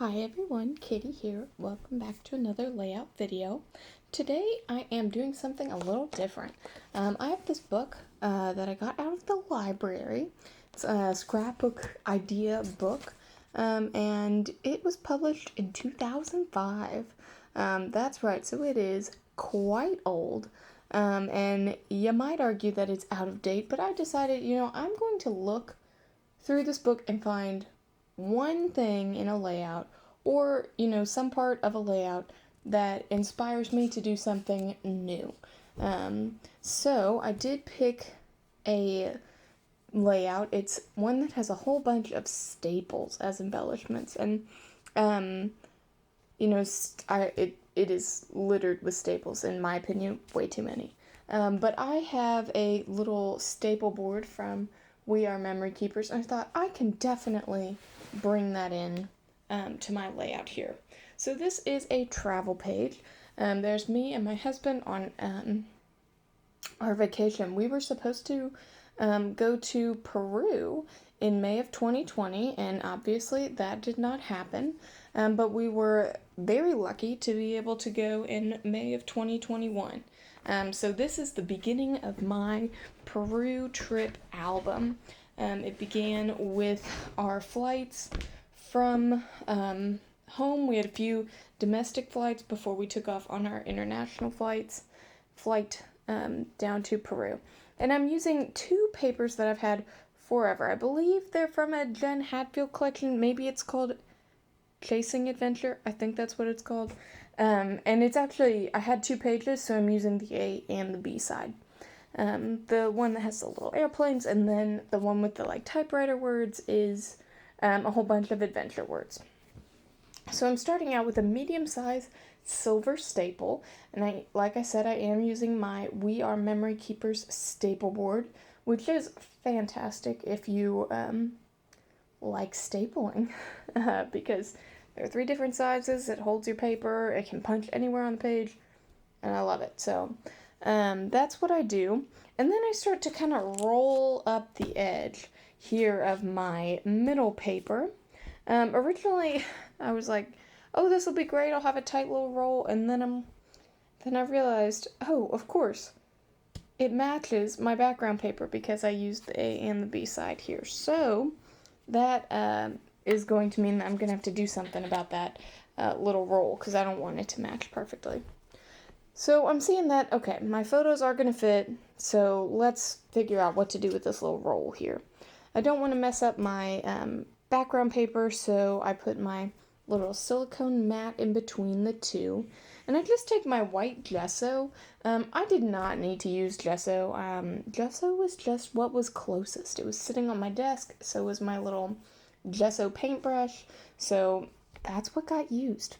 Hi everyone, Katie here. Welcome back to another layout video. Today I am doing something a little different. I have this book that I got out of the library. It's a scrapbook idea book, and it was published in 2005. That's right, so it is quite old. And you might argue that it's out of date, but I decided, I'm going to look through this book and find one thing in a layout or, some part of a layout that inspires me to do something new. So I did pick a layout. It's one that has a whole bunch of staples as embellishments, and it is littered with staples, in my opinion, way too many. But I have a little staple board from We Are Memory Keepers, and I thought I can definitely bring that in to my layout here. So this is a travel page. There's me and my husband on our vacation. We were supposed to go to Peru in May of 2020, and obviously that did not happen. But we were very lucky to be able to go in May of 2021. So this is the beginning of my Peru trip album. It began with our flights from home. We had a few domestic flights before we took off on our international flight down to Peru. And I'm using two papers that I've had forever. I believe they're from a Jen Hatfield collection. Maybe it's called Chasing Adventure. I think that's what it's called. And it's actually, I had two pages, so I'm using the A and the B side. The one that has the little airplanes, and then the one with the typewriter words is a whole bunch of adventure words. So I'm starting out with a medium-sized silver staple, and like I said, I am using my We Are Memory Keepers staple board, which is fantastic if you like stapling, because there are 3 different sizes. It holds your paper. It can punch anywhere on the page, and I love it. So that's what I do. And then I start to kind of roll up the edge here of my middle paper. Originally, I was like, oh, this will be great. I'll have a tight little roll. And then I realized, oh, of course, it matches my background paper because I used the A and the B side here. So that is going to mean that I'm going to have to do something about that little roll because I don't want it to match perfectly. So I'm seeing that, okay, my photos are going to fit, so let's figure out what to do with this little roll here. I don't want to mess up my background paper, so I put my little silicone mat in between the two. And I just take my white gesso. I did not need to use gesso. Gesso was just what was closest. It was sitting on my desk, so was my little gesso paintbrush, so that's what got used.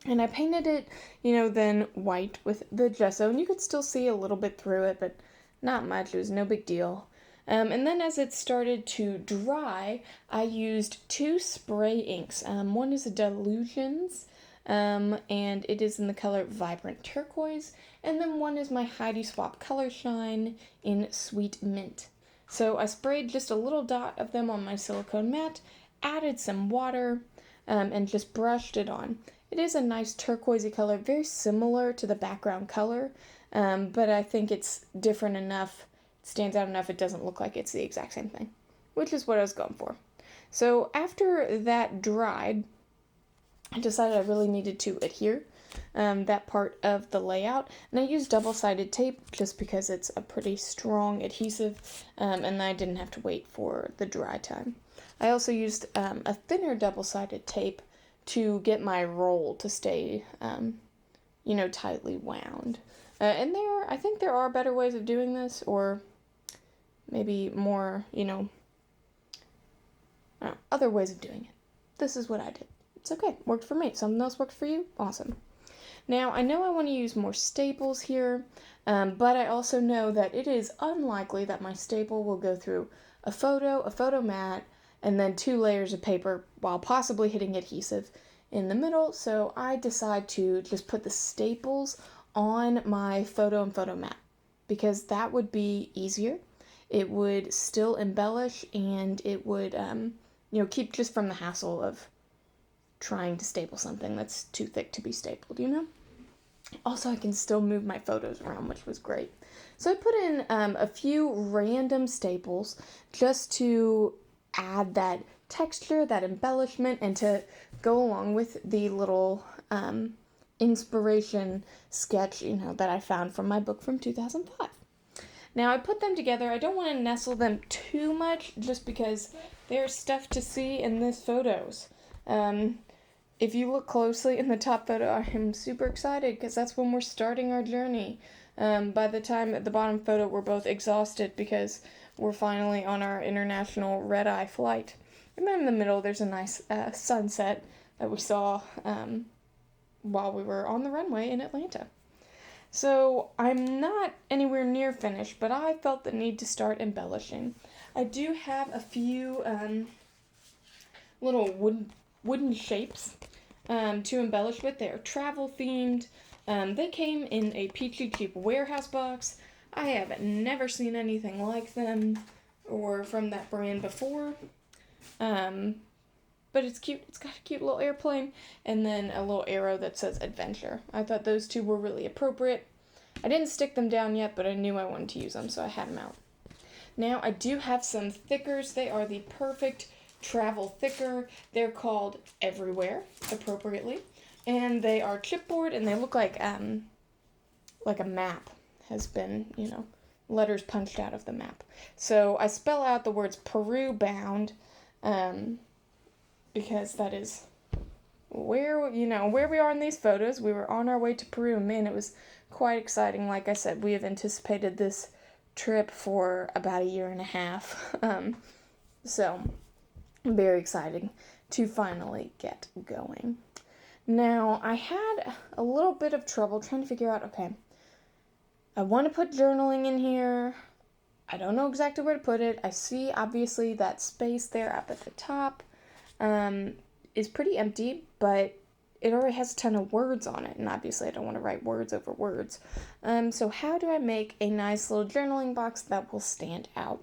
And I painted it, then white with the gesso, and you could still see a little bit through it, but not much. It was no big deal. And then as it started to dry, I used 2 spray inks. One is a Delusions, and it is in the color Vibrant Turquoise, and then one is my Heidi Swapp Color Shine in Sweet Mint. So I sprayed just a little dot of them on my silicone mat, added some water, and just brushed it on. It is a nice turquoisey color, very similar to the background color, but I think it's different enough, it stands out enough, it doesn't look like it's the exact same thing, which is what I was going for. So after that dried, I decided I really needed to adhere that part of the layout, and I used double-sided tape just because it's a pretty strong adhesive, and I didn't have to wait for the dry time. I also used a thinner double-sided tape to get my roll to stay, tightly wound. And I think there are better ways of doing this, or maybe more, other ways of doing it. This is what I did. It's okay. Worked for me. Something else worked for you? Awesome. Now, I know I want to use more staples here, but I also know that it is unlikely that my staple will go through a photo mat, and then 2 layers of paper while possibly hitting adhesive in the middle, so I decide to just put the staples on my photo mat because that would be easier. It would still embellish, and it would, keep just from the hassle of trying to staple something that's too thick to be stapled, you know? Also, I can still move my photos around, which was great. So I put in a few random staples just to add that texture, that embellishment, and to go along with the little inspiration sketch, that I found from my book from 2005. Now, I put them together. I don't want to nestle them too much just because there's stuff to see in these photos. If you look closely in the top photo, I am super excited because that's when we're starting our journey. By the time at the bottom photo, we're both exhausted because we're finally on our international red-eye flight. And then in the middle, there's a nice sunset that we saw while we were on the runway in Atlanta. So I'm not anywhere near finished, but I felt the need to start embellishing. I do have a few little wooden shapes to embellish with. They're travel themed. They came in a peachy cheap warehouse box. I have never seen anything like them or from that brand before. But it's cute. It's got a cute little airplane and then a little arrow that says adventure. I thought those two were really appropriate. I didn't stick them down yet, but I knew I wanted to use them, so I had them out. Now, I do have some thickers. They are the perfect travel thicker. They're called Everywhere, appropriately. And they are chipboard, and they look like a map has been, letters punched out of the map. So I spell out the words Peru bound, because that is where we are in these photos. We were on our way to Peru. Man, it was quite exciting. Like I said, we have anticipated this trip for about a year and a half. So very exciting to finally get going. Now, I had a little bit of trouble trying to figure out, okay, I want to put journaling in here. I don't know exactly where to put it. I see, obviously, that space there up at the top is pretty empty, but it already has a ton of words on it, and obviously I don't want to write words over words. So how do I make a nice little journaling box that will stand out?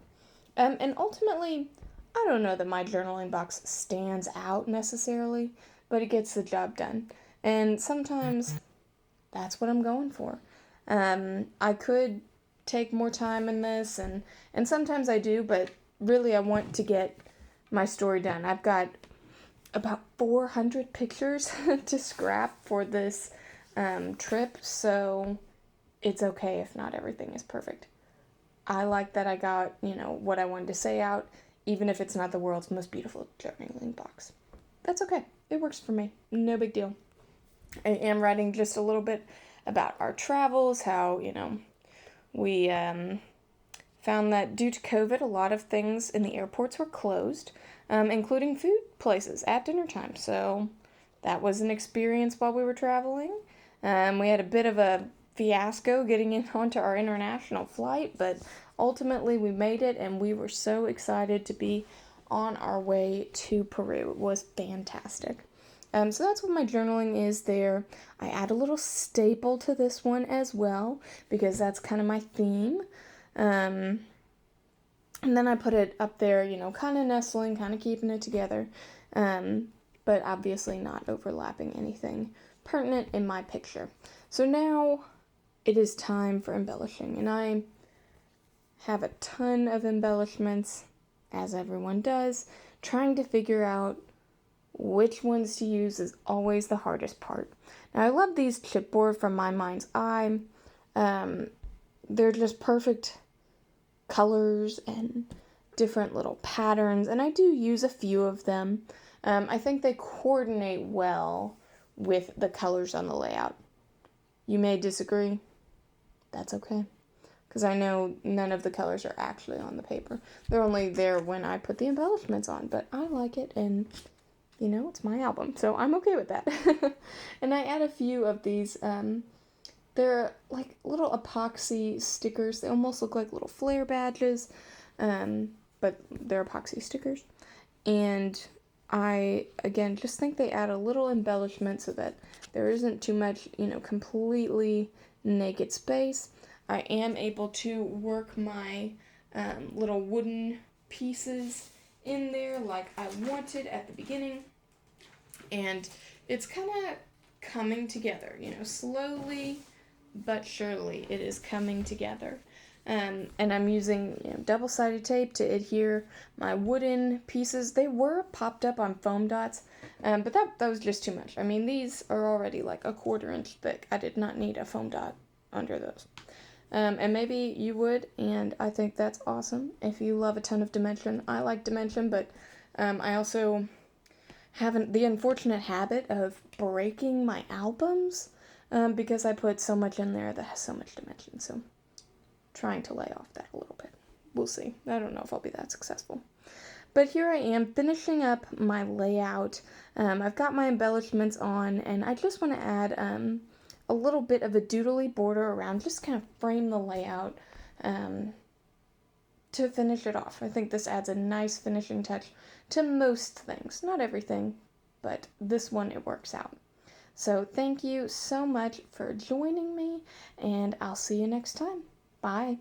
And ultimately, I don't know that my journaling box stands out necessarily, but it gets the job done. And sometimes that's what I'm going for. I could take more time in this, and sometimes I do, but really I want to get my story done. I've got about 400 pictures to scrap for this trip, so it's okay if not everything is perfect. I like that I got, what I wanted to say out, even if it's not the world's most beautiful journaling box. That's okay. It works for me. No big deal. I am writing just a little bit about our travels, how, we found that due to COVID, a lot of things in the airports were closed, including food places at dinner time. So that was an experience while we were traveling. We had a bit of a fiasco getting in onto our international flight, but ultimately we made it, and we were so excited to be on our way to Peru. It was fantastic. So that's what my journaling is there. I add a little staple to this one as well, because that's kind of my theme. And then I put it up there, kind of nestling, kind of keeping it together, but obviously not overlapping anything pertinent in my picture. So now it is time for embellishing, and I have a ton of embellishments, as everyone does. Trying to figure out which ones to use is always the hardest part. Now, I love these chipboard from My Mind's Eye. They're just perfect colors and different little patterns, and I do use a few of them. I think they coordinate well with the colors on the layout. You may disagree. That's okay, because I know none of the colors are actually on the paper. They're only there when I put the embellishments on, but I like it, and it's my album, so I'm okay with that. And I add a few of these, they're like little epoxy stickers. They almost look like little flare badges, but they're epoxy stickers. And I, again, just think they add a little embellishment so that there isn't too much, completely naked space. I am able to work my little wooden pieces in there like I wanted at the beginning. And it's kind of coming together, slowly but surely it is coming together. And I'm using double-sided tape to adhere my wooden pieces. They were popped up on foam dots, but that was just too much. I mean, these are already like a 1/4 inch thick. I did not need a foam dot under those. And maybe you would, and I think that's awesome. If you love a ton of dimension, I like dimension, but I also have the unfortunate habit of breaking my albums because I put so much in there that has so much dimension. So trying to lay off that a little bit. We'll see. I don't know if I'll be that successful. But here I am finishing up my layout. I've got my embellishments on, and I just want to add a little bit of a doodly border around, just kind of frame the layout to finish it off. I think this adds a nice finishing touch to most things. Not everything, but this one, it works out. So thank you so much for joining me, and I'll see you next time. Bye.